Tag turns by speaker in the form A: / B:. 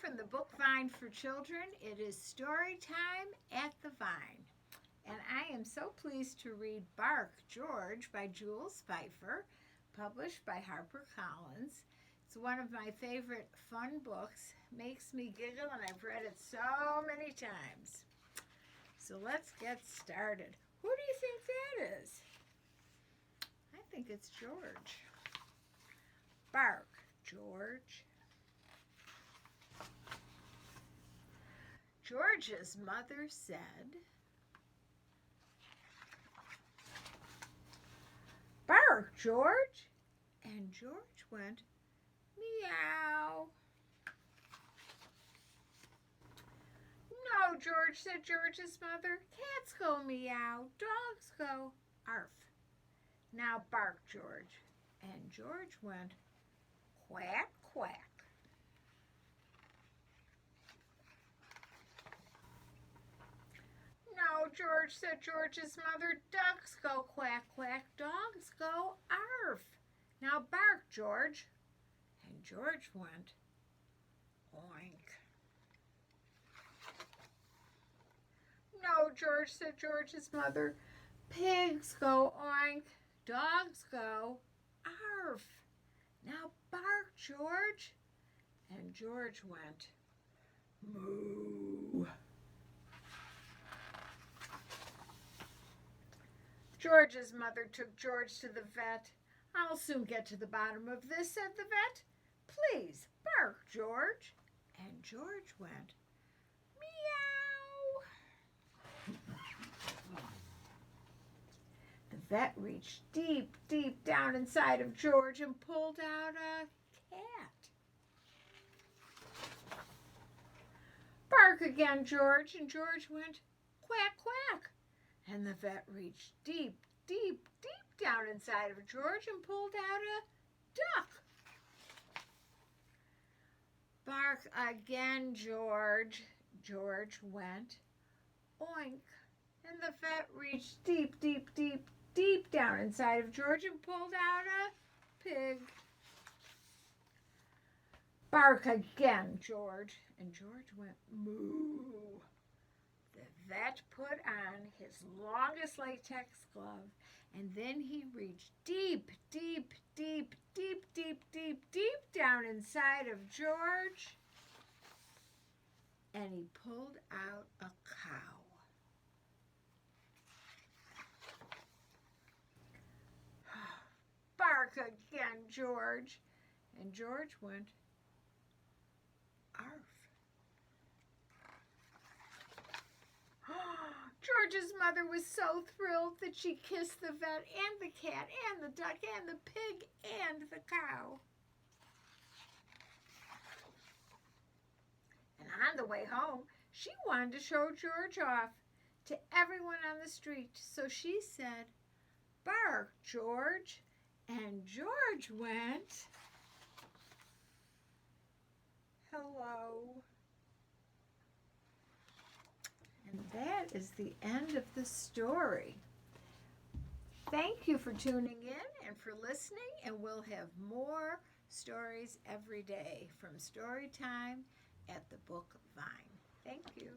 A: from the book Vine for Children. It is story time at the Vine. And I am so pleased to read Bark, George by Jules Feiffer, published by HarperCollins. It's one of my favorite fun books. Makes me giggle, and I've read it so many times. So let's get started. Who do you think that is? I think it's George. Bark, George. George's mother said, "Bark, George." And George went, "Meow." "No, George," said George's mother. "Cats go meow, dogs go arf. Now bark, George." And George went, "Quack, quack." "No, George," said George's mother. "Ducks go quack, quack, dogs go arf. Now bark, George." And George went, oink. "No, George," said George's mother. "Pigs go oink, dogs go arf. Now bark, George." And George went, moo. George's mother took George to the vet. "I'll soon get to the bottom of this," said the vet. "Please bark, George." And George went, meow. The vet reached deep, deep down inside of George and pulled out a cat. "Bark again, George." And George went, quack, quack. And the vet reached deep, deep, deep down inside of George and pulled out a duck. "Bark again, George." George went, oink. And the vet reached deep, deep, deep, deep down inside of George and pulled out a pig. "Bark again, George." And George went, moo. The vet put on his longest latex glove, and then he reached deep, deep, deep, deep, deep, deep, deep down inside of George, and he pulled out a cow. "Bark again, George." And George went, arf. George's mother was so thrilled that she kissed the vet and the cat and the duck and the pig and the cow. And on the way home, she wanted to show George off to everyone on the street. So she said, "Bark, George." And George went, hello. And that is the end of the story. Thank you for tuning in and for listening, and we'll have more stories every day from Storytime at the Book Vine. Thank you.